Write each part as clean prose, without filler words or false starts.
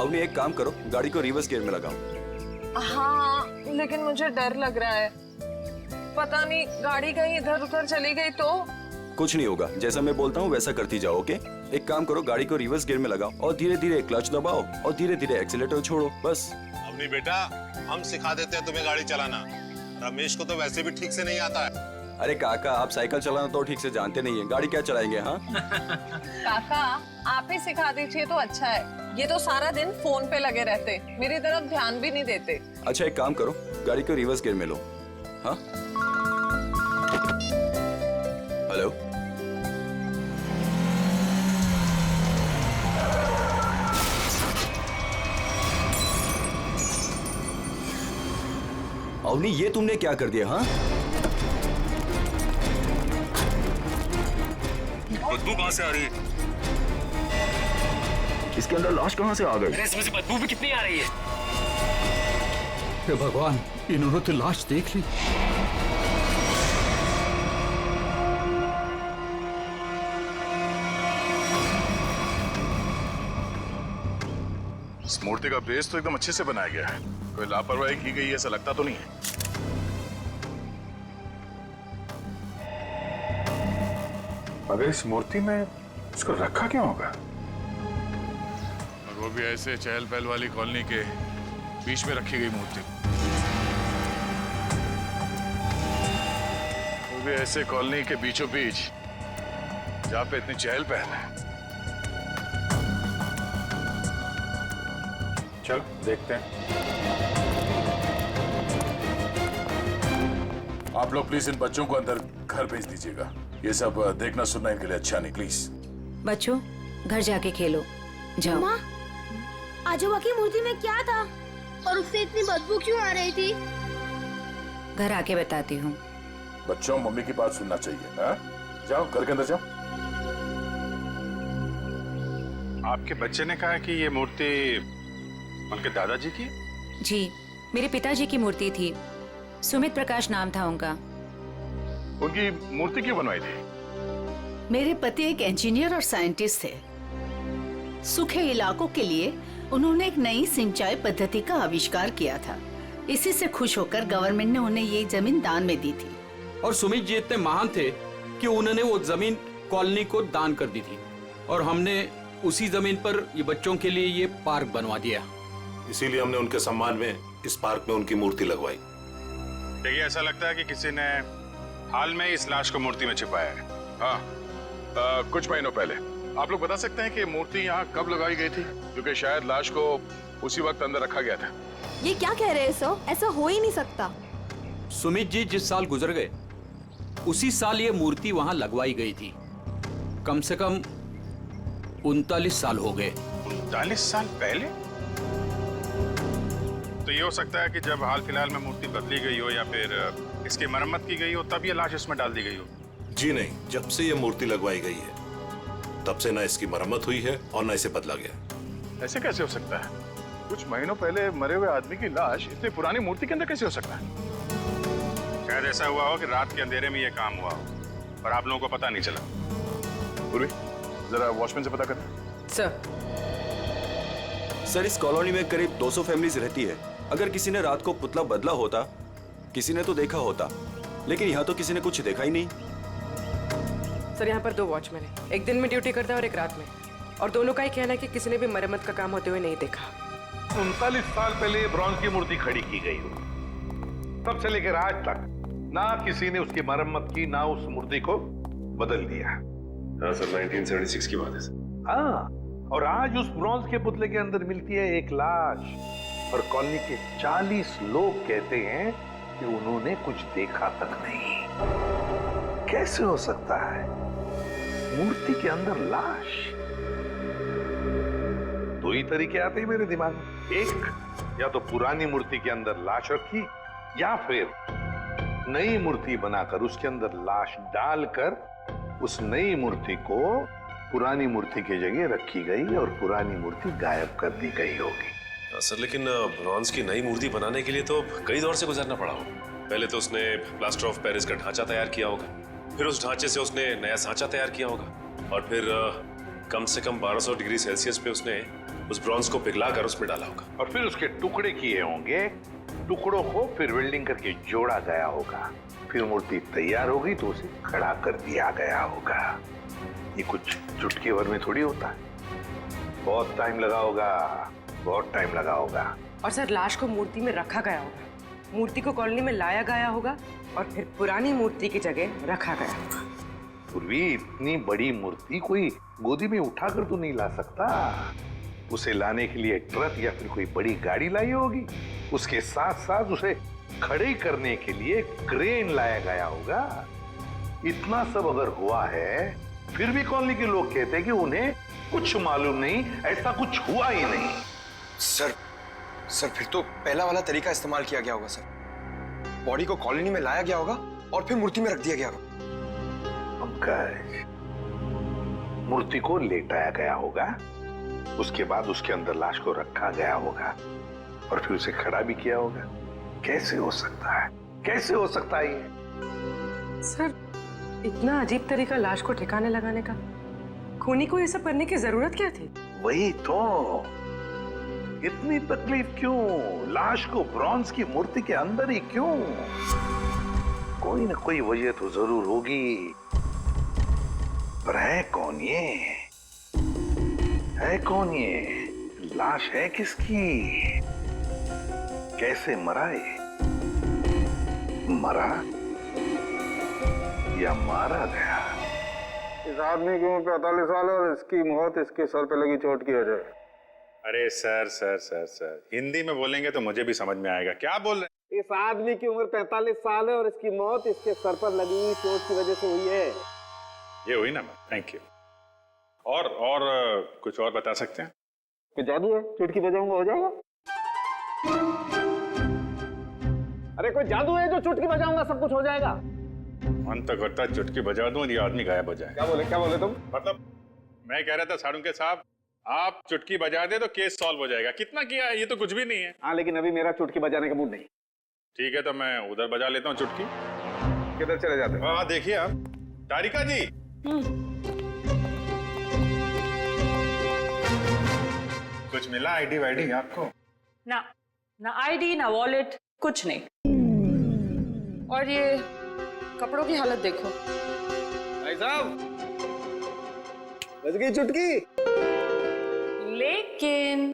अवनी एक काम करो, गाड़ी को रिवर्स गियर में लगाओ। हाँ, लेकिन मुझे डर लग रहा है, पता नहीं गाड़ी कहीं इधर उधर चली गई तो। कुछ नहीं होगा, जैसा मैं बोलता हूँ वैसा करती जाओ। ओके, एक काम करो, गाड़ी को रिवर्स गियर में लगाओ और धीरे धीरे क्लच दबाओ और धीरे धीरे एक्सीलेटर छोड़ो, बस। अवनी बेटा, हम सिखा देते हैं तुम्हें गाड़ी चलाना। रमेश को तो वैसे भी ठीक से नहीं आता है। अरे काका, आप साइकिल चलाना तो ठीक से जानते नहीं है, गाड़ी क्या चलाएंगे? हाँ काका, आप ही सिखा दीजिए तो अच्छा है। ये तो सारा दिन फोन पे लगे रहते, मेरी तरफ ध्यान भी नहीं देते। अच्छा, एक काम करो, गाड़ी को रिवर्स गियर में लो। हाँ, हेलो, अवनी, ये तुमने क्या कर दिया? हाँ, बदबू कहाँ से आ रही है? इसके अंदर लाश कहाँ से आ गई? इसमें से बदबू भी कितनी आ रही है? हे भगवान, इन्होंने तो लाश देख ली। इस मूर्ति का बेस तो एकदम अच्छे से बनाया गया है, कोई लापरवाही की गई ऐसा लगता तो नहीं है। मगर इस मूर्ति में इसको रखा क्यों होगा? और वो भी ऐसे चहल पहल वाली कॉलोनी के बीच में रखी गई मूर्ति, वो भी ऐसे कॉलोनी के बीचों बीच जहाँ पे इतनी चहल पहल है। चल देखते हैं। आप लोग प्लीज इन बच्चों को अंदर घर भेज दीजिएगा, ये सब देखना सुनना इनके लिए अच्छा नहीं। प्लीज बच्चों, घर जाके खेलो, जाओ। माँ, आजोबा की मूर्ति में क्या था और उससे इतनी बदबू क्यों आ रही थी? घर आके बताती हूँ। बच्चों, मम्मी की बात सुनना चाहिए। हाँ, जाओ घर के अंदर जाओ। आपके बच्चे ने कहा कि ये मूर्ति उनके दादाजी की? जी, मेरे पिताजी की मूर्ति थी, सुमित प्रकाश नाम था उनका। उनकी मूर्ति क्यों बनवाई थी? मेरे पति एक इंजीनियर और साइंटिस्ट थे। सूखे इलाकों के लिए उन्होंने एक नई सिंचाई पद्धति का आविष्कार किया था। इसी से खुश होकर गवर्नमेंट ने उन्हें ये जमीन दान में दी थी। और सुमित जी इतने महान थे कि उन्होंने वो जमीन कॉलोनी को दान कर दी थी और हमने उसी जमीन पर ये बच्चों के लिए ये पार्क बनवा दिया। इसीलिए हमने उनके सम्मान में इस पार्क में उनकी मूर्ति लगवाई। देखिए, ऐसा लगता है कि किसी ने हाल में इस लाश को मूर्ति में छिपाया है। हाँ, कुछ महीनों पहले। आप लोग बता सकते हैं कि मूर्ति यहाँ कब लगाई गई थी? क्योंकि शायद लाश को उसी वक्त अंदर रखा गया था। ये क्या कह रहे हैं सर? ऐसा हो ही नहीं सकता। सुमित जी जिस साल गुजर गए उसी साल ये मूर्ति वहां लगवाई गई थी। कम से कम 39 साल हो गए। 39 साल पहले? तो ये हो सकता है कि जब हाल फिलहाल में मूर्ति बदली गई हो या फिर इसकी मरम्मत की गई हो, तब ये लाश इसमें डाल दी गई हो। जी नहीं, जब से ये मूर्ति लगवाई गई है तब से ना इसकी मरम्मत हुई है और ना इसे बदला गया। ऐसे कैसे हो सकता है? कुछ महीनों पहले मरे हुए आदमी की लाश इतनी पुरानी मूर्ति के अंदर कैसे हो सकता है? शायद ऐसा हुआ हो कि रात के अंधेरे में ये काम हुआ हो और आप लोगों को पता नहीं चला। पूर्वी, जरा वॉचमैन से पता कर। सर, इस कॉलोनी में करीब 200 फैमिलीज रहती है। अगर किसी ने रात को पुतला बदला होता, किसी ने तो देखा होता, लेकिन यहाँ तो किसी ने कुछ देखा ही नहीं। सर, यहाँ पर 2 वॉचमैन हैं, एक दिन में ड्यूटी करता है और एक रात में, और दोनों का ही कहना है कि किसी ने भी मरम्मत का काम होते हुए नहीं देखा। 39 साल पहले ब्रॉन्ज की मूर्ति खड़ी की गई हो, तब से लेकर आज तक ना किसी ने उसकी मरम्मत की, ना उस मूर्ति को बदल दिया। हाँ सर, 1976 की बात है सर। हाँ, और आज उस ब्रॉन्ज के पुतले के अंदर मिलती है एक लाश, और कॉलोनी के 40 लोग कहते हैं कि उन्होंने कुछ देखा तक नहीं। कैसे हो सकता है मूर्ति के अंदर लाश? 2 ही तरीके आते हैं मेरे दिमाग में। एक, या तो पुरानी मूर्ति के अंदर लाश रखी, या फिर नई मूर्ति बनाकर उसके अंदर लाश डालकर उस नई मूर्ति को पुरानी मूर्ति की जगह रखी गई और पुरानी मूर्ति गायब कर दी गई होगी। सर, लेकिन ब्रॉन्ज की नई मूर्ति बनाने के लिए तो कई दौर से गुजरना पड़ा हो। पहले तो उसने प्लास्टर ऑफ पेरिस का ढांचा तैयार किया होगा, फिर उस ढांचे से उसने नया सांचा तैयार किया होगा, और फिर कम से कम 1200 डिग्री सेल्सियस पे उसने उस ब्रॉन्ज को पिघलाकर उसमें डाला होगा। और फिर उसके टुकड़े किए होंगे, टुकड़ों को फिर वेल्डिंग करके जोड़ा गया होगा, फिर मूर्ति तैयार होगी तो उसे खड़ा कर दिया गया होगा। ये कुछ चुटकी भर में थोड़ी होता है, बहुत टाइम लगा होगा, बहुत टाइम लगा होगा। और सर लाश को मूर्ति में रखा गया होगा, मूर्ति को कॉलोनी में लाया गया होगा और फिर पुरानी मूर्ति की जगह रखा गया होगा। पूर्वी, इतनी बड़ी मूर्ति कोई गोदी में उठाकर तो नहीं ला सकता, उसे लाने के लिए ट्रक या फिर कोई बड़ी गाड़ी लाई होगी, उसके साथ साथ उसे खड़े करने के लिए क्रेन लाया गया होगा। इतना सब अगर हुआ है फिर भी कॉलोनी के लोग कहते हैं कि उन्हें कुछ मालूम नहीं, ऐसा कुछ हुआ ही नहीं। सर फिर तो पहला वाला तरीका इस्तेमाल किया गया होगा सर। बॉडी को कॉलोनी में लाया गया होगा और फिर मूर्ति में रख दिया गया होगा। पंकज, मूर्ति को लेटाया गया होगा, उसके बाद उसके अंदर लाश को रखा गया होगा और फिर उसे खड़ा भी किया होगा। कैसे हो सकता है, कैसे हो सकता है ये? सर इतना अजीब तरीका लाश को ठिकाने लगाने का, खूनी को ये सब करने की जरूरत क्या थी? वही तो, इतनी तकलीफ क्यों? लाश को ब्रॉन्ज की मूर्ति के अंदर ही क्यों? कोई ना कोई वजह तो जरूर होगी, पर है कौन ये? है कौन ये? लाश है किसकी? कैसे मरा ये? मरा या मारा गया? इस आदमी की उम्र 45 साल है और इसकी मौत इसके सर पे लगी चोट की वजह। अरे sir sir sir sir, Hindi में बोलेंगे तो मुझे भी समझ में आएगा। क्या बोल रहे हैं? इस आदमी की उम्र 45 साल है और इसकी मौत इसके सर पर लगी हुई चोट की वजह से हुई है। ये हुई ना, थैंक यू। और कुछ और बता सकते हैं? कोई जादू है, चुटकी बजाऊंगा हो जाएगा? अरे कोई जादू है जो चुटकी बजाऊंगा सब कुछ हो जाएगा? मन तो करता चुटकी बजा दूं और ये आदमी गायब हो जाए। क्या बोले तुम? मतलब मैं कह रहा था सारुंके साहब, आप चुटकी बजा दे तो केस सॉल्व हो जाएगा। कितना किया है, ये तो कुछ भी नहीं है। हाँ लेकिन अभी मेरा चुटकी बजाने का मूड नहीं। ठीक है तो मैं उधर बजा लेता हूँ चुटकी। किधर चले जाते हैं? हाँ देखिए आप, तारिका जी। कुछ मिला आईडी वाईडी आपको? ना आईडी ना वॉलेट, कुछ नहीं। और ये कपड़ों की हालत देखो। भाई साहब, बज गई चुटकी। लेकिन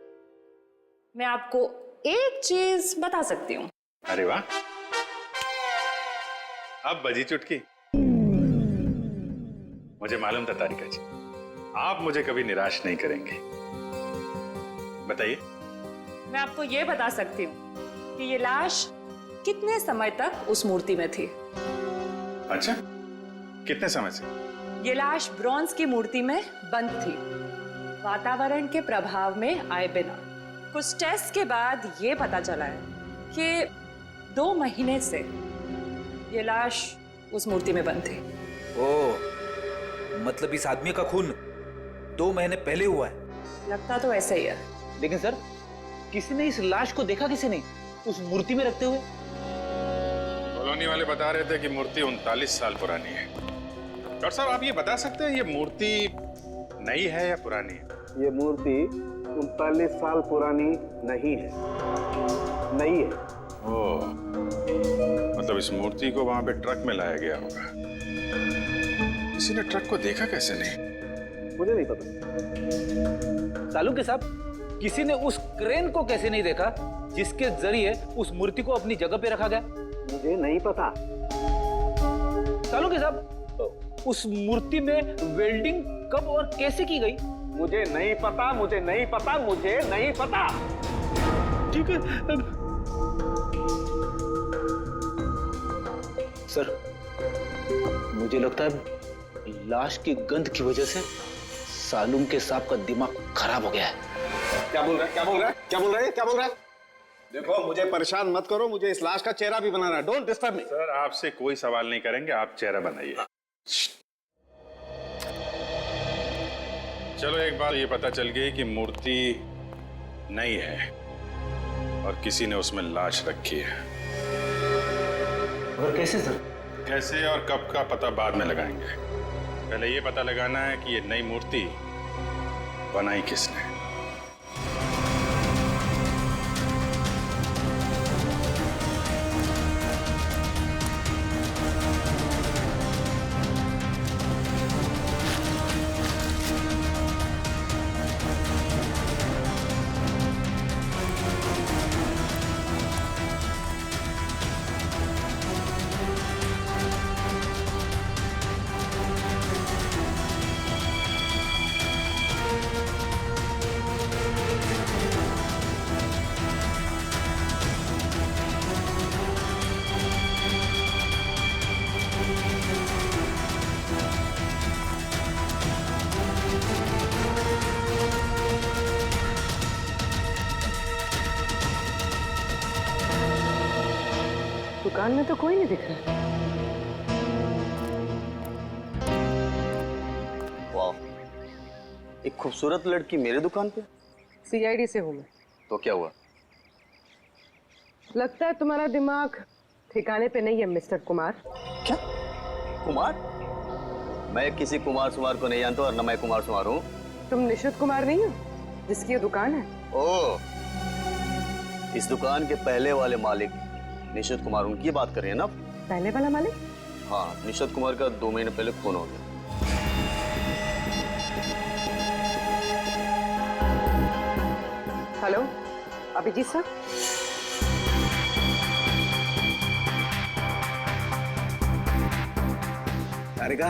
मैं आपको एक चीज बता सकती हूँ। अरे वाह, अब बजी चुटकी। मुझे मालूम था तारिका जी, आप मुझे कभी निराश नहीं करेंगे। बताइए। मैं आपको ये बता सकती हूँ कि ये लाश कितने समय तक उस मूर्ति में थी। अच्छा, कितने समय से? ये लाश ब्रॉन्ज की मूर्ति में बंद थी, वातावरण के प्रभाव में आए बिना। कुछ टेस्ट के बाद ये पता चला है कि 2 महीने से ये लाश उस मूर्ति में बंद थी। ओह, मतलब इस आदमी का खून 2 महीने पहले हुआ है? लगता तो ऐसा ही है। लेकिन सर, किसी ने इस लाश को देखा किसी ने उस मूर्ति में रखते हुए? कॉलोनी वाले बता रहे थे कि मूर्ति 39 साल पुरानी है। डॉक्टर साहब आप ये बता सकते हैं ये मूर्ति नई है या पुरानी है? ये मूर्ति 39 साल पुरानी नहीं है, नई है। ओह, मतलब इस मूर्ति को वहां पे ट्रक में लाया गया होगा। किसी ने ट्रक को देखा कैसे नहीं? मुझे नहीं पता। सालुंके साहब, किसी ने उस क्रेन को कैसे नहीं देखा जिसके जरिए उस मूर्ति को अपनी जगह पे रखा गया? मुझे नहीं पता। सालुंके साहब, उस मूर्ति में वेल्डिंग कब और कैसे की गई? मुझे नहीं पता, मुझे नहीं पता, मुझे नहीं पता। ठीक है सर, मुझे लगता है लाश की गंध की वजह से सालुंके साहब का दिमाग खराब हो गया है। क्या बोल रहा है? देखो, मुझे परेशान मत करो, मुझे इस लाश का चेहरा भी बनाना है। Don't disturb me. सर आपसे कोई सवाल नहीं करेंगे, आप चेहरा बनाइए। चलो एक बात ये पता चल गई कि मूर्ति नई है और किसी ने उसमें लाश रखी है। और कैसे सर? कैसे और कब का पता बाद में लगाएंगे। पहले ये पता लगाना है कि ये नई मूर्ति बनाई किसने। दुकान में तो कोई नहीं दिख रहा। वाह, एक खूबसूरत लड़की मेरे दुकान पे। सीआईडी से हूँ मैं। तो क्या हुआ? लगता है तुम्हारा दिमाग ठिकाने पे नहीं है मिस्टर कुमार। क्या? कुमार? मैं किसी कुमार सुमार को नहीं जानता और न मैं कुमार सुमार हूँ। तुम निशित कुमार नहीं हो जिसकी ये दुकान है? ओह, इस दुकान के पहले वाले मालिक निशित कुमार, उनकी बात कर रहे हैं ना? पहले वाला मालिक? हाँ, निशित कुमार का 2 महीने पहले खून हो गया। Hello, Abhijit sir. तारिका,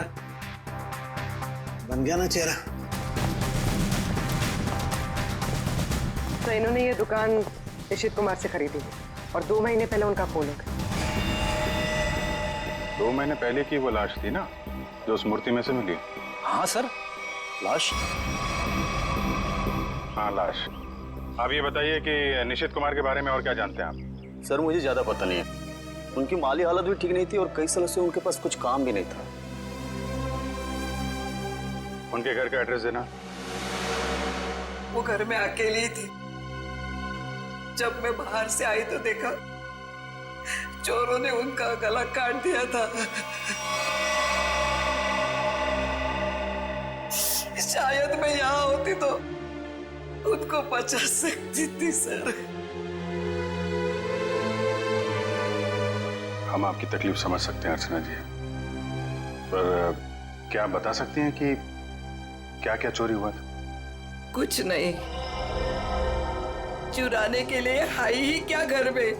बन गया ना चेहरा? तो इन्होंने ये दुकान निशित कुमार से खरीदी है और 2 महीने पहले उनका खून हो गया। 2 महीने पहले की वो लाश थी ना जो उस मूर्ति में से मिली? हाँ सर, लाश। हाँ, लाश। आप ये बताइए कि निशित कुमार के बारे में और क्या जानते हैं आप? सर, मुझे ज्यादा पता नहीं है। उनकी माली हालत भी ठीक नहीं थी और कई सालों से उनके पास कुछ काम भी नहीं था। उनके घर का एड्रेस देना। वो घर में अकेली थी। जब मैं बाहर से आई तो देखा चोरों ने उनका गला काट दिया था। शायद मैं यहाँ होती तो उनको बचा सकती थी सर। हम आपकी तकलीफ समझ सकते हैं अर्चना जी, पर क्या आप बता सकती हैं कि क्या क्या चोरी हुआ था? कुछ नहीं, चुराने के लिए है ही क्या घर में?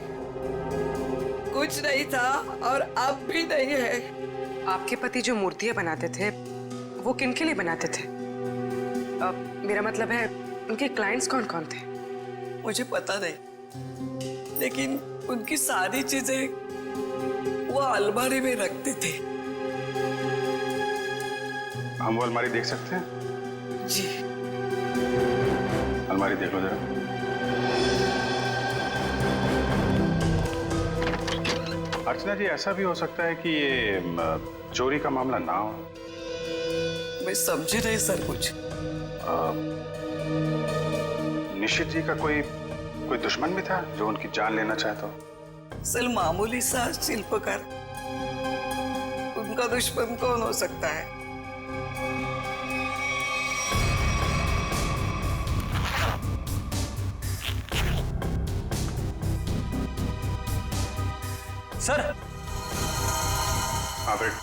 कुछ नहीं था और अब भी नहीं है। आपके पति जो मूर्तियां बनाते थे वो किनके लिए बनाते थे? मेरा मतलब है उनके क्लाइंट्स कौन कौन थे? मुझे पता नहीं, लेकिन उनकी सारी चीजें वो अलमारी में रखते थे। हम वो अलमारी देख सकते हैं? जी। अलमारी देख लो जरा। अर्चना जी, ऐसा भी हो सकता है कि ये चोरी का मामला ना हो। मैं समझी नहीं सर कुछ। निशित जी का कोई दुश्मन भी था जो उनकी जान लेना चाहता हो? सर, मामूली सा शिल्पकार, उनका दुश्मन कौन हो सकता है? सर, हाँ बेट।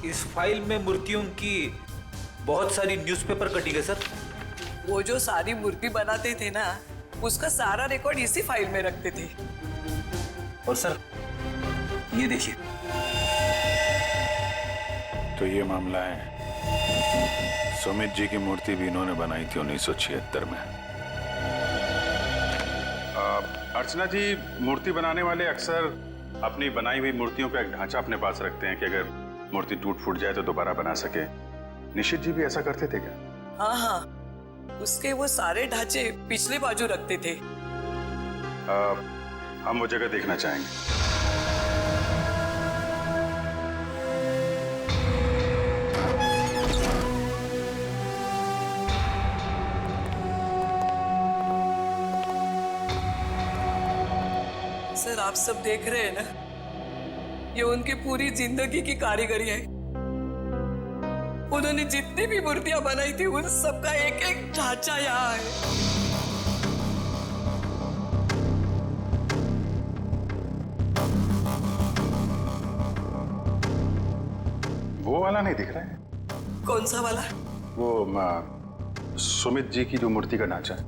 इस फाइल में मूर्तियों की बहुत सारी न्यूज़पेपर कटिंग है सर। वो जो सारी मूर्ति बनाते थे ना, उसका सारा रिकॉर्ड इसी फाइल में रखते थे। और सर, ये देखिए। तो ये मामला है, सुमित जी की मूर्ति भी इन्होंने बनाई थी 1976 में। अर्चना जी, मूर्ति बनाने वाले अक्सर अपनी बनाई हुई मूर्तियों का एक ढांचा अपने पास रखते हैं कि अगर मूर्ति टूट फूट जाए तो दोबारा बना सके। निशित जी भी ऐसा करते थे क्या? हाँ हाँ, उसके वो सारे ढांचे पिछले बाजू रखते थे। हम वो जगह देखना चाहेंगे। सर, आप सब देख रहे हैं ना, ये उनकी पूरी जिंदगी की कारीगरी है। उन्होंने जितनी भी मूर्तियां बनाई थी उन सबका एक एक ढांचा यहाँ है। वो वाला नहीं दिख रहा है? कौन सा वाला? वो सुमित जी की जो मूर्ति का ढांचा है।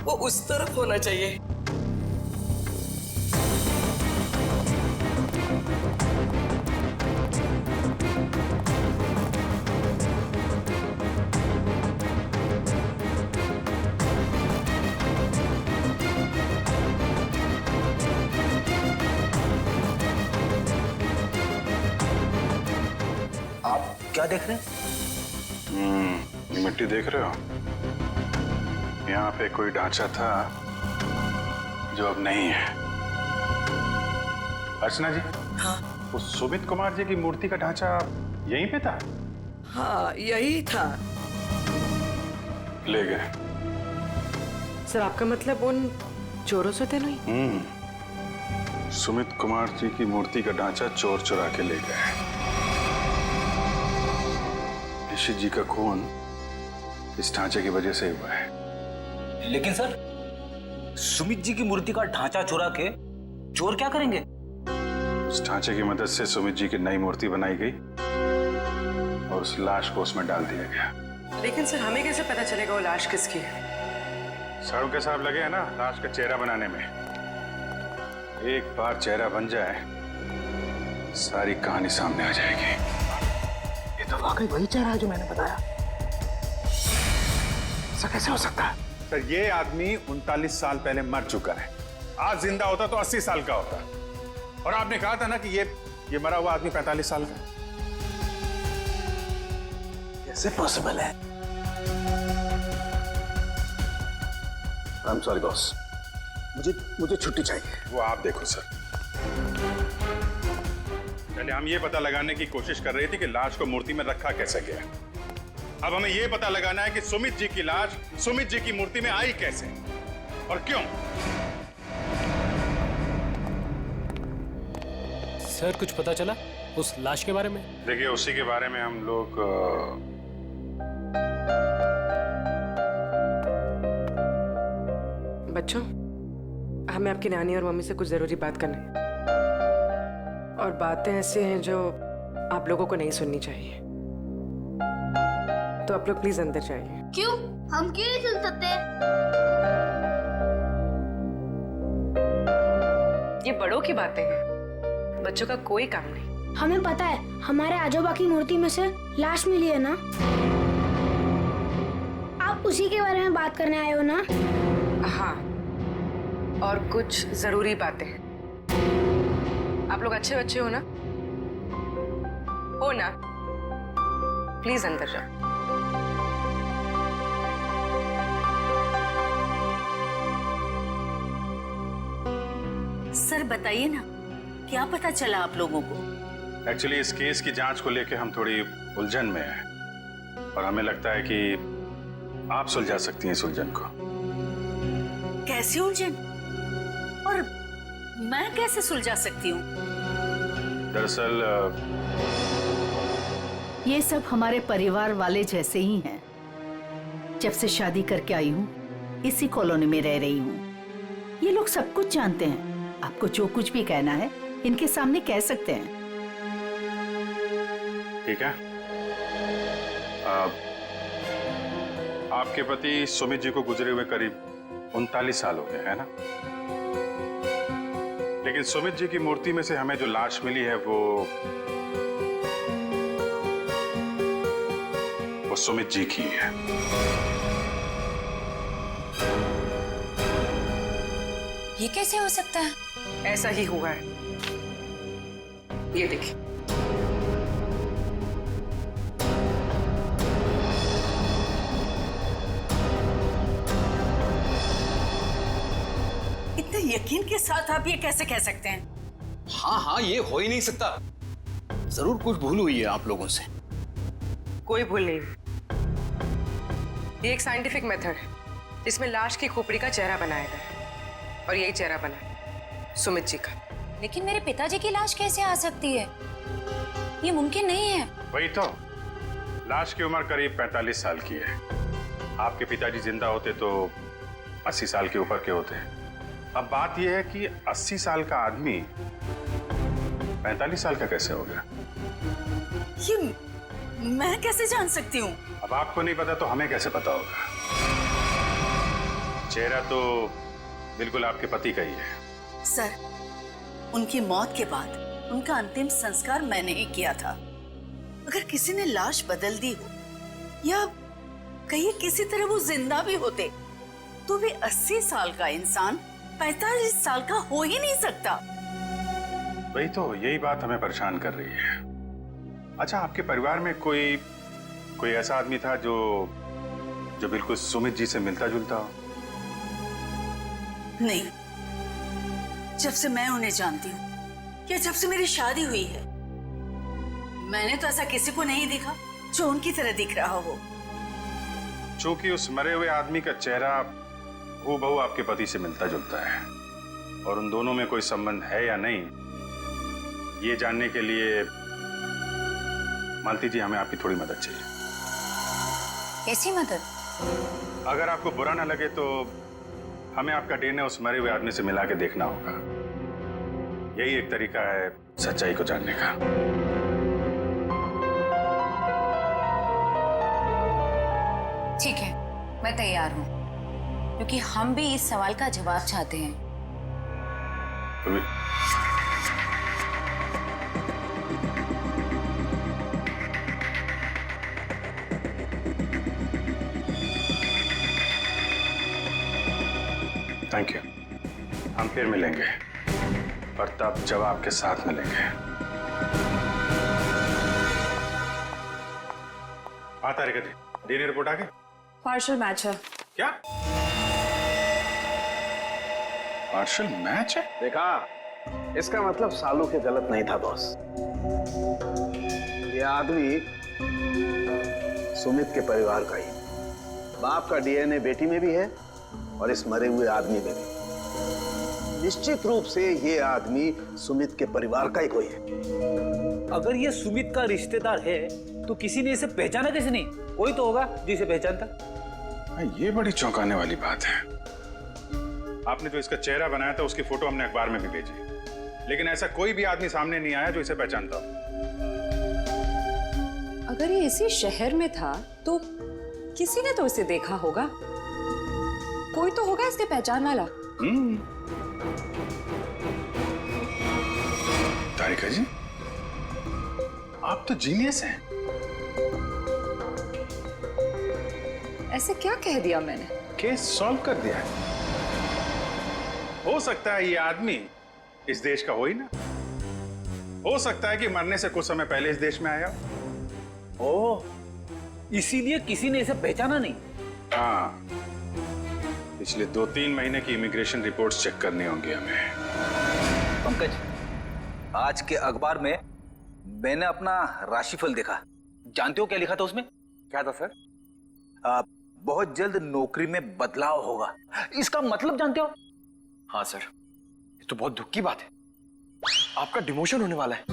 वो उस तरफ होना चाहिए। आप क्या देख रहे हैं? ये मिट्टी देख रहे हो? यहाँ पे कोई ढांचा था जो अब नहीं है। अर्चना जी, हाँ उस सुमित कुमार जी की मूर्ति का ढांचा यहीं पे था? हाँ यही था। ले गए। सर आपका मतलब उन चोरों से तो नहीं? सुमित कुमार जी की मूर्ति का ढांचा चोर चुरा के ले गए। ऋषि जी का खून इस ढांचे की वजह से हुआ है। लेकिन सर, सुमित जी की मूर्ति का ढांचा चुरा के चोर क्या करेंगे? उस ढांचे की मदद से सुमित जी की नई मूर्ति बनाई गई और उस लाश को उसमें डाल दिया गया। लेकिन सर हमें कैसे पता चलेगा वो लाश किसकी है? साड़ू के साहब लगे हैं ना लाश का चेहरा बनाने में। एक बार चेहरा बन जाए, सारी कहानी सामने आ जाएगी। ये तो वाकई वही चेहरा है जो मैंने बताया। ऐसा कैसे हो सकता है? सर, ये आदमी 39 साल पहले मर चुका है। आज जिंदा होता तो 80 साल का होता। और आपने कहा था ना कि ये मरा हुआ आदमी 45 साल का। कैसे पॉसिबल है? आई एम सॉरी बॉस, मुझे छुट्टी चाहिए। वो आप देखो सर। पहले हम ये पता लगाने की कोशिश कर रहे थे कि लाश को मूर्ति में रखा कैसे गया। अब हमें ये पता लगाना है कि सुमित जी की लाश सुमित जी की मूर्ति में आई कैसे और क्यों। सर कुछ पता चला उस लाश के बारे में? देखिए, उसी के बारे में हम लोग बच्चों, हमें आपकी नानी और मम्मी से कुछ जरूरी बात करनी है। और बातें ऐसी हैं जो आप लोगों को नहीं सुननी चाहिए। तो आप लोग प्लीज अंदर जाइए। क्यों? हम क्यों नहीं सुन सकते? ये बड़ों की बातें हैं, बच्चों का कोई काम नहीं। हमें पता है, हमारे आजोबा की मूर्ति में से लाश मिली है ना। आप उसी के बारे में बात करने आए हो ना? हाँ, और कुछ जरूरी बातें हैं। आप लोग अच्छे बच्चे हो ना? हो ना? प्लीज अंदर जाओ। सर बताइए ना, क्या पता चला आप लोगों को? एक्चुअली इस केस की जांच को लेकर हम थोड़ी उलझन में हैं और हमें लगता है कि आप सुलझा सकती हैं इस उलझन को। कैसी उलझन? और मैं कैसे सुलझा सकती हूँ? दरअसल ये सब हमारे परिवार वाले जैसे ही हैं। जब से शादी करके आई हूँ, इसी कॉलोनी में रह रही हूँ। ये लोग सब कुछ जानते हैं। आपको जो कुछ भी कहना है इनके सामने कह सकते हैं। ठीक है। आपके पति सुमित जी को गुजरे हुए करीब 39 साल हो गए, है ना? लेकिन सुमित जी की मूर्ति में से हमें जो लाश मिली है वो सुमित जी की है। ये कैसे हो सकता है? ऐसा ही हुआ है। ये देखिए। इतने यकीन के साथ आप ये कैसे कह सकते हैं? हाँ, ये हो ही नहीं सकता। जरूर कुछ भूल हुई है आप लोगों से। कोई भूल नहीं। ये एक साइंटिफिक मेथड है जिसमें लाश की खोपड़ी का चेहरा बनाया गया है और यही चेहरा बना है सुमित जी का। लेकिन मेरे पिताजी की लाश कैसे आ सकती है? ये मुमकिन नहीं है। वही तो, लाश की उम्र करीब 45 साल की है। आपके पिताजी जिंदा होते तो 80 साल के ऊपर के होते। अब बात यह है कि 80 साल का आदमी 45 साल का कैसे हो गया? ये मैं कैसे जान सकती हूँ? अब आपको नहीं पता तो हमें कैसे पता होगा? चेहरा तो बिल्कुल आपके पति का ही है। सर, उनकी मौत के बाद उनका अंतिम संस्कार मैंने ही किया था। अगर किसी ने लाश बदल दी हो या कहीं किसी तरह वो जिंदा भी होते तो भी 80 साल का इंसान 45 साल का हो ही नहीं सकता। वही तो, यही बात हमें परेशान कर रही है। अच्छा, आपके परिवार में कोई ऐसा आदमी था जो बिल्कुल सुमित जी से मिलता जुलता हो? नहीं, जब से मैं उन्हें जानती हूँ या जब से मेरी शादी हुई है, मैंने तो ऐसा किसी को नहीं देखा जो उनकी तरह दिख रहा हो। चूंकि उस मरे हुए आदमी का चेहरा हूबहू आपके पति से मिलता जुलता है और उन दोनों में कोई संबंध है या नहीं, ये जानने के लिए मालती जी हमें आपकी थोड़ी मदद चाहिए। कैसी मदद? अगर आपको बुरा ना लगे तो हमें आपका डीएनए उस मरे हुए आदमी से मिला के देखना होगा। यही एक तरीका है सच्चाई को जानने का। ठीक है, मैं तैयार हूँ, क्योंकि हम भी इस सवाल का जवाब चाहते हैं। Thank you. हम फिर मिलेंगे और तब जवाब के साथ मिलेंगे। आता रे कभी डीएनए रिपोर्ट आ गई? पार्शियल मैच है। क्या पार्शियल मैच है? देखा, इसका मतलब सालू के गलत नहीं था बॉस। ये आदमी सुमित के परिवार का ही। बाप का डीएनए बेटी में भी है और इस मरे हुए आदमी में भी। निश्चित रूप से ये आदमी सुमित के परिवार का ही कोई है। अगर ये सुमित का रिश्तेदार है तो किसी ने इसे पहचाना कैसे नहीं? कोई तो होगा जिसे पहचानता। ये बड़ी चौंकाने वाली बात है। आपने जो इसका चेहरा बनाया था उसकी फोटो हमने अखबार में भी भेजी, लेकिन ऐसा कोई भी आदमी सामने नहीं आया जो इसे पहचानता हो। अगर ये इसी शहर में था तो किसी ने तो इसे देखा होगा। कोई तो होगा इसके पहचान वाला। तारिका जी, आप तो जीनियस हैं। ऐसे क्या कह दिया मैंने? केस सॉल्व कर दिया है। हो सकता है ये आदमी इस देश का हो ही ना। हो सकता है कि मरने से कुछ समय पहले इस देश में आया। ओह, इसीलिए किसी ने इसे पहचाना नहीं। हाँ, पिछले 2-3 महीने की इमिग्रेशन रिपोर्ट्स चेक करनी होंगी हमें। पंकज, आज के अखबार में मैंने अपना राशिफल देखा। जानते हो क्या लिखा था उसमें? क्या था सर? बहुत जल्द नौकरी में बदलाव होगा। इसका मतलब जानते हो? हाँ सर, ये तो बहुत दुख की बात है। आपका डिमोशन होने वाला है।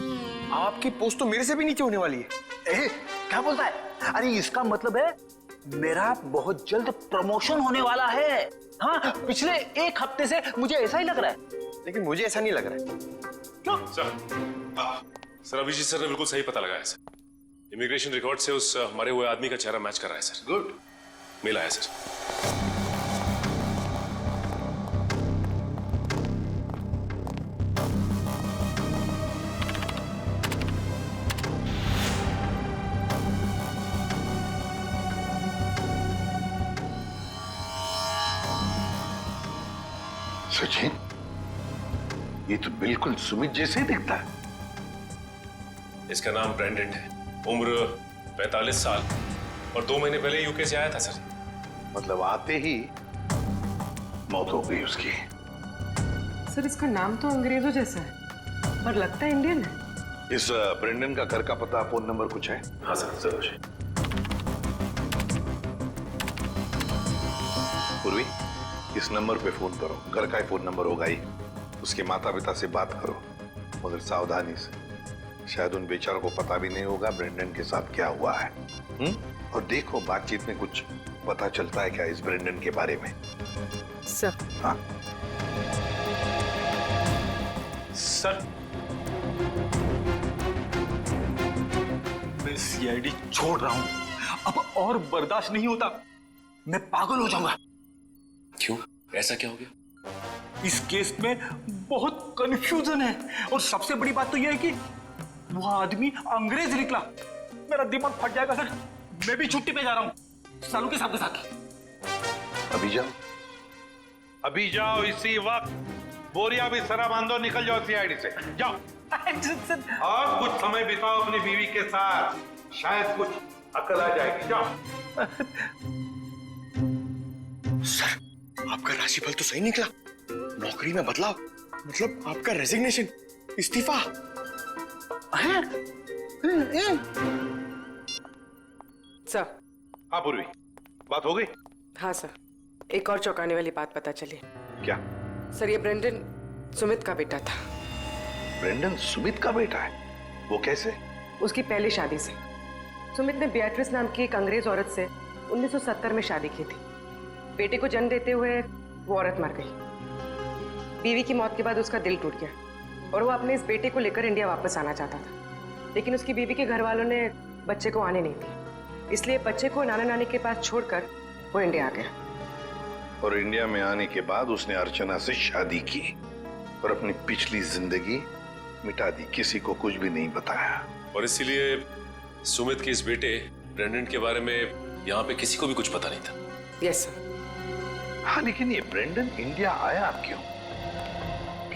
आपकी पोस्ट तो मेरे से भी नीचे होने वाली है। क्या बोलता है? अरे इसका मतलब है मेरा बहुत जल्द प्रमोशन होने वाला है। हाँ, पिछले 1 हफ्ते से मुझे ऐसा ही लग रहा है। लेकिन मुझे ऐसा नहीं लग रहा है। क्यों? सर अभिजीत सर ने बिल्कुल सही पता लगाया सर। इमिग्रेशन रिकॉर्ड से उस मरे हुए आदमी का चेहरा मैच कर रहा है सर। गुड, मिला है सर। सचिन, ये तो बिल्कुल सुमित जैसे ही दिखता है। इसका नाम ब्रेंडन है, उम्र 45 साल और 2 महीने पहले यूके से आया था सर। मतलब आते ही मौत हो गई उसकी। सर, इसका नाम तो अंग्रेजों जैसा है पर लगता है इंडियन है। इस ब्रेंडन का घर का पता, फोन नंबर कुछ है? हाँ सर, जरूर। पूर्वी, इस नंबर पे फोन करो। घर का ही फोन नंबर होगा ही। उसके माता पिता से बात करो, मगर सावधानी से। शायद उन बेचारों को पता भी नहीं होगा ब्रेंडन के साथ क्या हुआ है। और देखो बातचीत में कुछ पता चलता है क्या इस ब्रेंडन के बारे में। सर। हाँ सर, मैं सीआईडी छोड़ रहा हूं। अब और बर्दाश्त नहीं होता। मैं पागल हो जाऊंगा। क्यों? ऐसा क्या हो गया? इस केस में बहुत कंफ्यूजन है और सबसे बड़ी बात तो यह है कि वह आदमी अंग्रेज निकला। मेरा दिमाग फट जाएगा सर। मैं भी छुट्टी पे जा रहा हूँ सालू के साथ। अभी जाओ, अभी जाओ, इसी वक्त। बोरिया भी सरा बांधो, निकल जाओ सीआईडी से। जाओ और कुछ समय बिताओ अपनी बीवी के साथ, शायद कुछ अकल आ जाएगी। जाओ। सर, आपका राशिफल तो सही निकला। नौकरी में बदलाव। मतलब आपका रेजिग्नेशन, इस्तीफा? सर। हाँ पूर्वी, बात हो गई? हाँ सर, एक और चौंकाने वाली बात पता चली। क्या? सर, ये ब्रेंडन सुमित का बेटा था। ब्रेंडन सुमित का बेटा है? वो कैसे? उसकी पहली शादी से। सुमित ने बियाट्रिस नाम की एक अंग्रेज औरत से 1970 में शादी की थी। बेटे को जन्म देते हुए वो औरत मर गई। बीवी की मौत के बाद उसका दिल टूट गया और वो अपने इस बेटे को लेकर इंडिया वापस आना चाहता था, लेकिन उसकी बीवी के घर वालों ने बच्चे को आने नहीं दिया। इसलिए बच्चे को नाना नानी के पास छोड़कर वो इंडिया आ गया। और इंडिया में आने के बाद उसने अर्चना से शादी की और अपनी पिछली जिंदगी मिटा दी, किसी को कुछ भी नहीं बताया। और इसीलिए सुमित के इस बेटे ब्रेंडन के बारे में यहाँ पे किसी को भी कुछ पता नहीं था। Yes sir. हाँ, लेकिन ये ब्रेंडन इंडिया आया क्यों?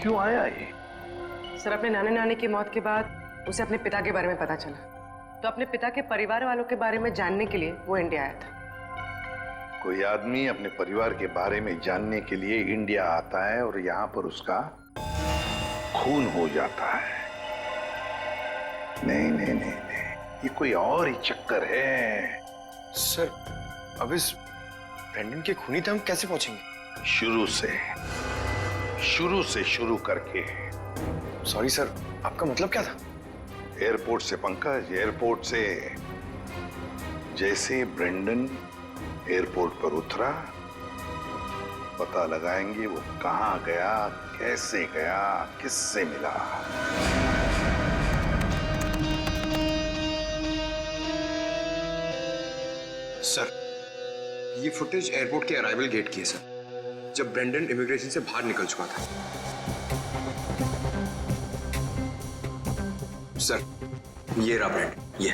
क्यों आया ये? सर, अपने नाना नानी की मौत के बाद उसे अपने पिता के बारे में पता चला, तो अपने पिता के परिवार वालों के बारे में जानने के लिए वो इंडिया आया था। कोई आदमी अपने परिवार के बारे में जानने के लिए इंडिया आता है और यहाँ पर उसका खून हो जाता है। नहीं नहीं नहीं नहीं, ये कोई और ही चक्कर है। सर, अब इस ब्रेंडन के खूनी तक हम कैसे पहुंचेंगे? शुरू से शुरू करके। सॉरी सर, आपका मतलब क्या था? एयरपोर्ट से पंकज, एयरपोर्ट से। जैसे ब्रेंडन एयरपोर्ट पर उतरा, पता लगाएंगे वो कहां गया, कैसे गया, किससे मिला। सर, ये फुटेज एयरपोर्ट के अराइवल गेट की है सर, जब ब्रेंडन इमिग्रेशन से बाहर निकल चुका था। सर, ये रहा ब्रेंडन, ये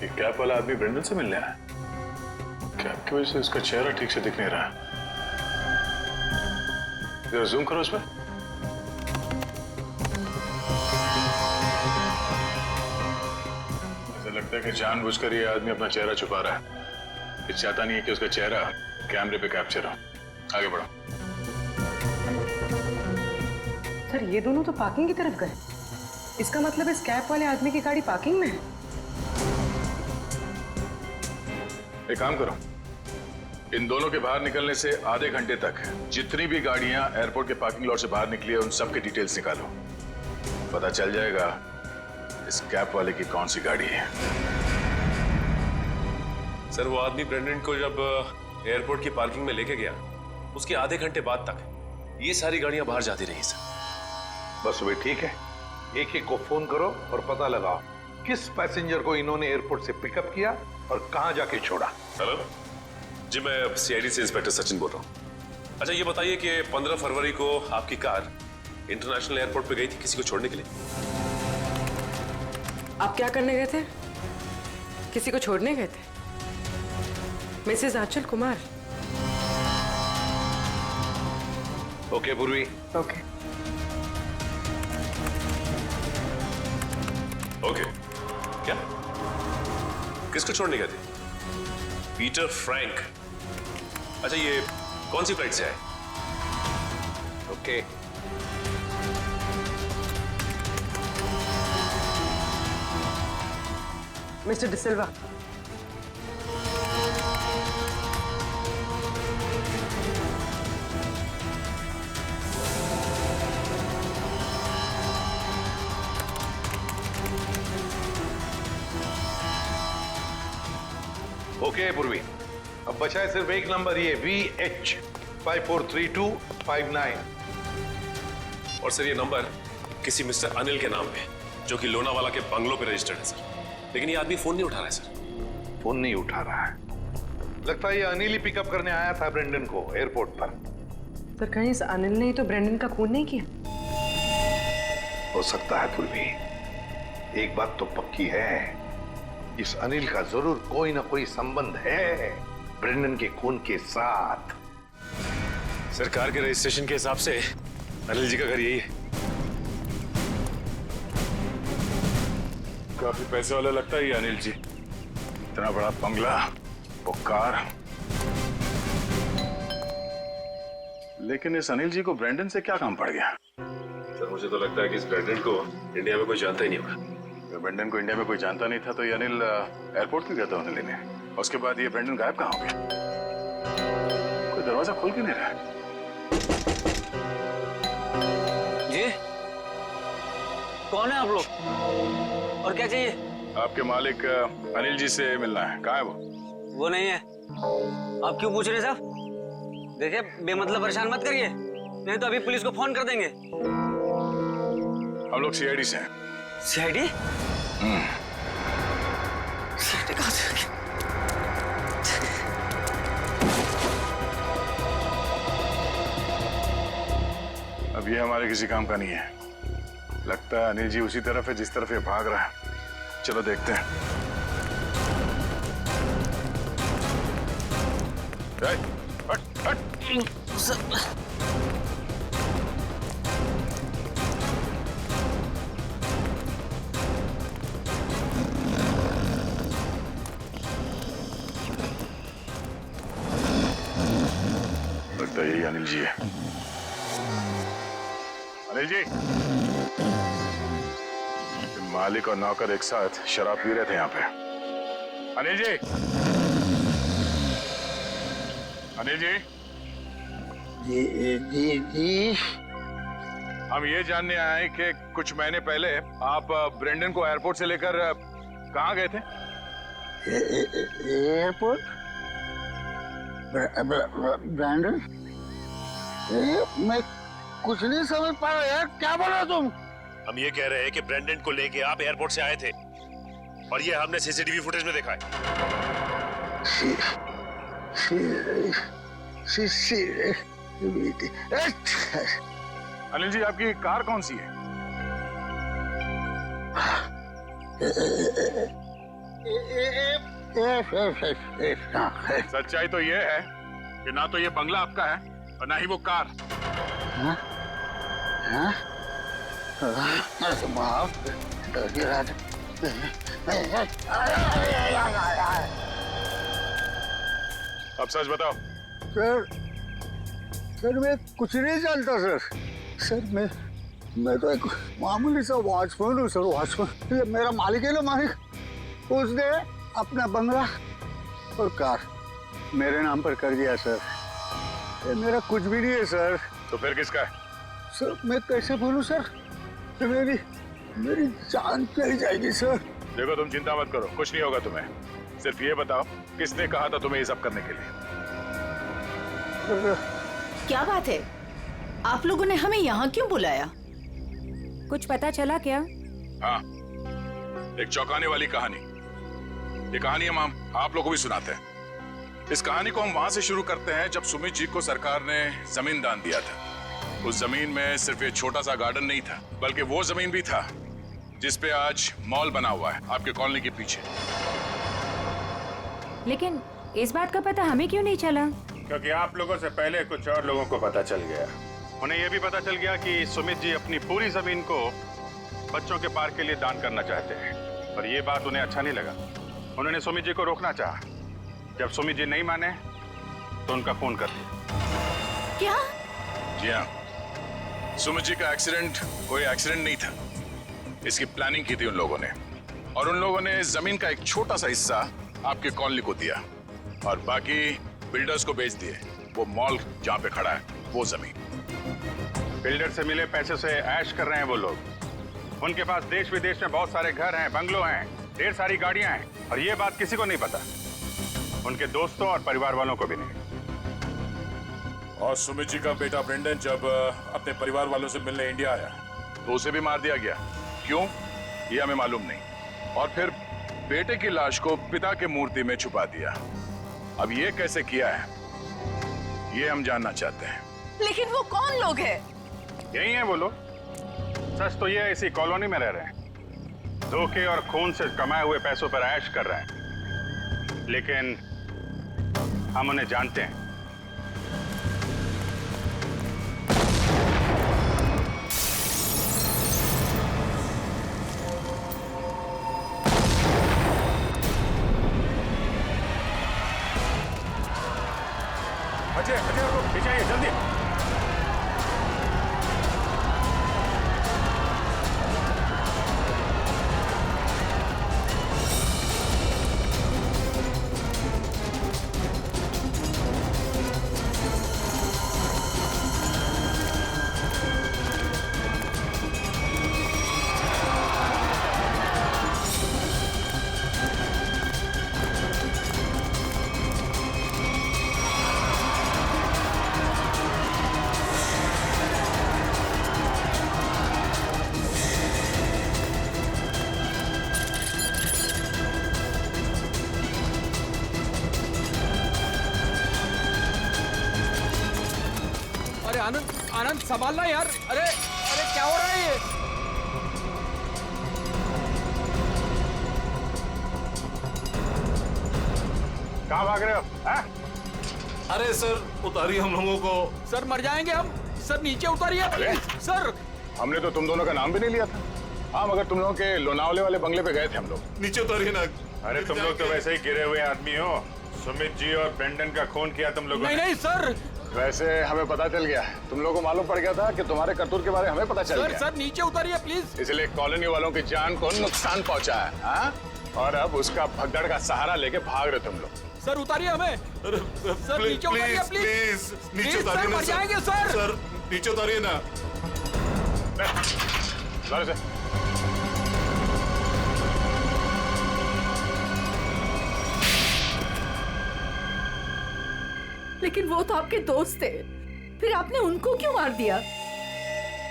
कैप वाला आदमी ब्रेंडन से मिलने आया? कैप की वजह से इसका चेहरा ठीक से दिख नहीं रहा। जरा जूम करो उस पर। ऐसा लगता है कि जानबूझकर ये आदमी अपना चेहरा छुपा रहा है। ये चाहता नहीं है कि उसका चेहरा कैमरे पे कैप्चर हो। आगे बढ़ो। सर, ये दोनों तो पार्किंग की तरफ गए। इसका मतलब इस कैप वाले आदमी की गाड़ी पार्किंग में है। एक काम करो, इन दोनों के बाहर निकलने से आधे घंटे तक जितनी भी गाड़ियां एयरपोर्ट के पार्किंग लॉट से बाहर निकली है, उन सब के डिटेल्स निकालो। पता चल जाएगा इस कैप वाले की कौन सी गाड़ी है। सर, वो आदमी ब्रेंडन को जब एयरपोर्ट की पार्किंग में लेके गया, उसके आधे घंटे बाद तक ये सारी गाड़ियां बाहर जाती रही सर। बस वे ठीक है, एक एक को फोन करो और पता लगाओ किस पैसेंजर को इन्होंने एयरपोर्ट से पिकअप किया और कहां जाके छोड़ा। हेलो जी, मैं सीआईडी से इंस्पेक्टर सचिन बोल रहा हूँ। अच्छा, ये बताइए कि 15 फरवरी को आपकी कार इंटरनेशनल एयरपोर्ट पे गई थी किसी को छोड़ने के लिए? आप क्या करने गए थे? किसी को छोड़ने गए थे? मिसेस आंचल कुमार। ओके पूर्वी। ओके। ओके, क्या? किसको छोड़ने गए थे? Peter Frank. अच्छा, ये कौन सी फ्लाइट से आए? ओके। मिस्टर डिसिल्वा, ओके पूर्वी, अब बचा है सिर्फ एक नंबर, ये VH 543259। और सर, ये नंबर किसी मिस्टर अनिल के नाम पे, जो कि लोनावाला के बंगलो पे रजिस्टर्ड है सर। लेकिन ये आदमी फोन नहीं उठा रहा है सर। फोन नहीं उठा रहा है? लगता है ये अनिल ही पिकअप करने आया था ब्रेंडन को एयरपोर्ट पर। सर, कहीं इस अनिल ने ही तो ब्रेंडन का खून नहीं किया? हो सकता है पूर्वी, एक बात तो पक्की है, इस अनिल का जरूर कोई ना कोई संबंध है ब्रेंडन के खून के साथ। सरकार के रजिस्ट्रेशन के हिसाब से अनिल जी का घर यही है। काफी पैसे वाला लगता है ये अनिल जी। इतना बड़ा बंगला, वो कार। लेकिन इस अनिल जी को ब्रैंडन से क्या काम पड़ गया? सर मुझे तो लगता है कि इस ब्रैंडन को इंडिया में कोई जानता ही नहीं होगा। अगर ब्रैंडन को इंडिया में कोई जानता नहीं था तो ये अनिल एयरपोर्ट क्यों गया था उन्हें लेने? उसके बाद ये ब्रैंडन गायब कहाँ हो गया? कोई दरवाजा खोल क्यों नहीं रहा? जी कौन है आप लोग और क्या चाहिए? आपके मालिक अनिल जी से मिलना है। कहाँ है वो? वो नहीं है। आप क्यों पूछ रहे हैं साहब? देखिए बेमतलब परेशान मत करिए, नहीं तो अभी पुलिस को फोन कर देंगे। हम लोग सीआईडी से हैं। सीआईडी? सीआईडी कहाँ से? अब ये हमारे किसी काम का नहीं है। लगता है अनिल जी उसी तरफ है जिस तरफ ये भाग रहा है। चलो देखते हैं। हट, हट। लगता है यही अनिल जी है। अनिल जी, मालिक और नौकर एक साथ शराब पी रहे थे यहाँ पे। अनिल जी, अनिल जी, जी हम ये जानने आए हैं कि कुछ महीने पहले आप ब्रेंडन को एयरपोर्ट से लेकर कहाँ गए थे? एयरपोर्ट? ब्रैंडन? मैं कुछ नहीं समझ पा रहा यार, क्या बोल रहे हो तुम? हम ये कह रहे हैं कि ब्रेंडन को लेके आप एयरपोर्ट से आए थे और ये हमने सीसीटीवी फुटेज में देखा है। अनिल जी, आपकी कार कौन सी है? सच्चाई तो ये है कि ना तो ये बंगला आपका है और ना ही वो कार। अब सच बताओ। सर मैं कुछ नहीं जानता सर। मैं तो एक मामूली सा वॉचमैन हूँ सर, वॉचमैन। ये मेरा मालिक है ना, मालिक, उसने अपना बंगला और कार मेरे नाम पर कर दिया सर। ये मेरा कुछ भी नहीं है सर। तो फिर किसका है? सर मैं कैसे बोलूं सर, मेरी जान चली जाएगी सर। देखो तुम चिंता मत करो, कुछ नहीं होगा तुम्हें। सिर्फ ये बताओ किसने कहा था तुम्हें ये सब करने के लिए? क्या बात है, आप लोगों ने हमें यहाँ क्यों बुलाया? कुछ पता चला क्या? हाँ, एक चौंकाने वाली कहानी। ये कहानी हम आप लोगों को भी सुनाते हैं। इस कहानी को हम वहां से शुरू करते हैं जब सुमित जी को सरकार ने जमीन दान दिया था। उस जमीन में सिर्फ एक छोटा सा गार्डन नहीं था, बल्कि वो जमीन भी था जिसपे आज मॉल बना हुआ है आपके कॉलोनी के पीछे। लेकिन इस बात का पता हमें क्यों नहीं चला? क्योंकि आप लोगों से पहले कुछ और लोगों को पता चल गया। उन्हें यह भी पता चल गया कि सुमित जी अपनी पूरी जमीन को बच्चों के पार्क के लिए दान करना चाहते हैं, और ये बात उन्हें अच्छा नहीं लगा। उन्होंने सुमित जी को रोकना चाहा। जब सुमित जी नहीं माने तो उनका फोन कर दिया। क्या? जी हाँ, सुमित जी का एक्सीडेंट कोई एक्सीडेंट नहीं था। इसकी प्लानिंग की थी उन लोगों ने, और उन लोगों ने जमीन का एक छोटा सा हिस्सा आपके कॉलोनी को दिया और बाकी बिल्डर्स को बेच दिए। वो मॉल जहाँ पे खड़ा है वो जमीन। बिल्डर से मिले पैसे से ऐश कर रहे हैं वो लोग। उनके पास देश विदेश में बहुत सारे घर हैं, बंगलो हैं, ढेर सारी गाड़ियां हैं, और ये बात किसी को नहीं पता, उनके दोस्तों और परिवार वालों को भी नहीं। और सुमित जी का बेटा ब्रेंडन जब अपने परिवार वालों से मिलने इंडिया आया तो उसे भी मार दिया गया। क्यों, ये हमें मालूम नहीं। और फिर बेटे की लाश को पिता के मूर्ति में छुपा दिया। अब ये कैसे किया है ये हम जानना चाहते हैं। लेकिन वो कौन लोग हैं? यही हैं वो लोग। सच तो ये इसी कॉलोनी में रह रहे हैं, धोखे और खून से कमाए हुए पैसों पर ऐश कर रहे हैं, लेकिन हम उन्हें जानते हैं। अजय, अजय, पीछे आइए जल्दी। आनंद संभालना यार। अरे अरे क्या हो रहा है ये? कहाँ भाग रहे हो? अरे सर उतारिए हम लोगों को। सर मर जाएंगे हम। सर नीचे उतारिए प्लीज। सर हमने तो तुम दोनों का नाम भी नहीं लिया था। हाँ मगर तुम लोगों के लोनावले वाले बंगले पे गए थे हम लोग। नीचे उतारिए ना। अरे तुम लोग तो वैसे ही गिरे हुए आदमी हो। सुमित जी और ब्रेंडन का खून किया तुम लोगों ने। नहीं नहीं सर। वैसे हमें पता चल गया, तुम लोगों को मालूम पड़ गया था कि तुम्हारे करतूत के बारे में हमें पता चल सर गया। सर नीचे उतारिए प्लीज। इसलिए कॉलोनी वालों की जान को नुकसान पहुंचा है। हाँ? और अब उसका भगदड़ का सहारा लेके भाग रहे तुम लोग। सर उतारिए हमें। सर नीचे उतारिए प्लीज। नीचे उतारिए सर ना मर जाएंगे सर। सर नीचे उतारिए ना। लेकिन वो तो आपके दोस्त थे, फिर आपने उनको क्यों मार दिया?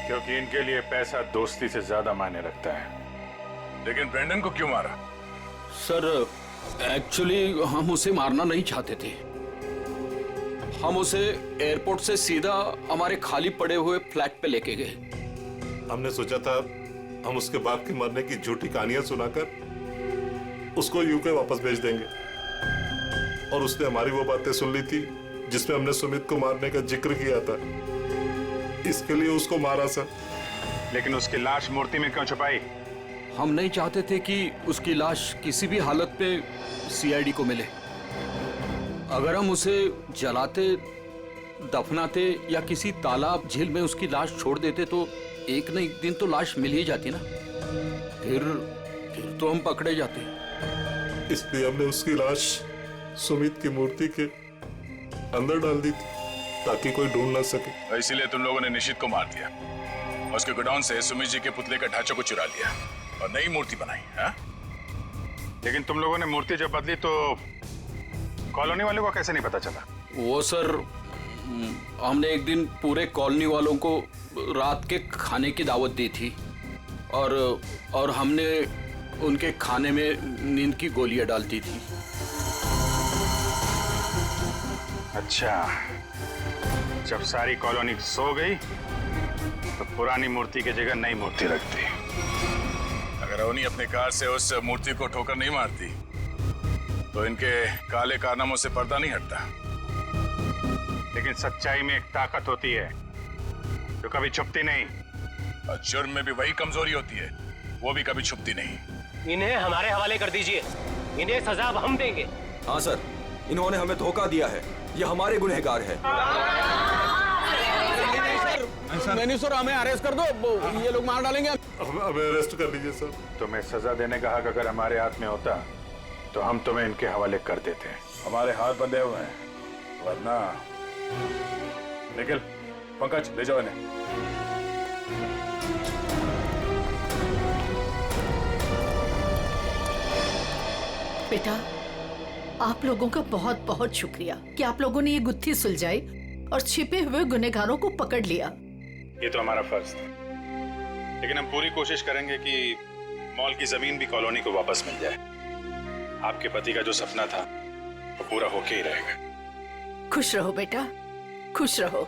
क्योंकि इनके लिए पैसा दोस्ती से ज्यादा मायने रखता है। लेकिन ब्रेंडन को क्यों मारा? सर एक्चुअली हम उसे मारना नहीं चाहते थे। हम उसे एयरपोर्ट से सीधा हमारे खाली पड़े हुए फ्लैट पे लेके गए। हमने सोचा था हम उसके बाप के मरने की झूठी कहानियां सुनाकर उसको यूके वापस भेज देंगे, और उसने हमारी वो बातें सुन ली थी जिसमें हमने सुमित को मारने का जिक्र किया था। इसके लिए उसको मारा सर। लेकिन उसकी लाश मूर्ति में क्यों छुपाई? हम नहीं चाहते थे कि उसकी लाश किसी भी हालत में सीआईडी को मिले। अगर हम उसे जलाते, दफनाते या किसी तालाब झील में उसकी लाश छोड़ देते तो एक न एक दिन तो लाश मिल ही जाती ना। फिर तो हम पकड़े जाते। इसलिए हमने उसकी लाश सुमित की मूर्ति के अंदर डाल दी थी ताकि कोई ढूंढ ना सके। इसीलिए तुम लोगों ने निशित को मार दिया और उसके गोडाउन से सुमित जी के पुतले का ढांचा को चुरा लिया और नई मूर्ति बनाई। हाँ? लेकिन तुम लोगों ने मूर्ति जब बदली तो कॉलोनी वालों को कैसे नहीं पता चला? वो सर हमने एक दिन पूरे कॉलोनी वालों को रात के खाने की दावत दी थी और हमने उनके खाने में नींद की गोलियां डाल दी थी। अच्छा, जब सारी कॉलोनी सो गई तो पुरानी मूर्ति की जगह नई मूर्ति रख दी। अगर अवनी अपने कार से उस मूर्ति को ठोकर नहीं मारती तो इनके काले कारनामों से पर्दा नहीं हटता। लेकिन सच्चाई में एक ताकत होती है जो कभी छुपती नहीं, और जुर्म में भी वही कमजोरी होती है, वो भी कभी छुपती नहीं। इन्हें हमारे हवाले कर दीजिए, इन्हें सजा अब हम देंगे। हाँ सर, इन्होंने हमें धोखा दिया है, ये हमारे गुनहगार है। नहीं सर, हमें अरेस्ट कर दो, ये लोग मार डालेंगे। हमें अरेस्ट कर लीजिए सर। तुम्हें सजा देने का हक अगर हमारे हाथ में होता तो हम तुम्हें इनके हवाले कर देते। हमारे हाथ बंधे हुए हैं, वरना निखिल, पंकज ले जाओ इन्हें। बेटा, आप लोगों का बहुत बहुत शुक्रिया कि आप लोगों ने ये गुत्थी सुलझाई और छिपे हुए गुनहगारों को पकड़ लिया। ये तो हमारा फर्ज था, लेकिन हम पूरी कोशिश करेंगे कि मॉल की जमीन भी कॉलोनी को वापस मिल जाए। आपके पति का जो सपना था वो पूरा होके ही रहेगा। खुश रहो बेटा, खुश रहो।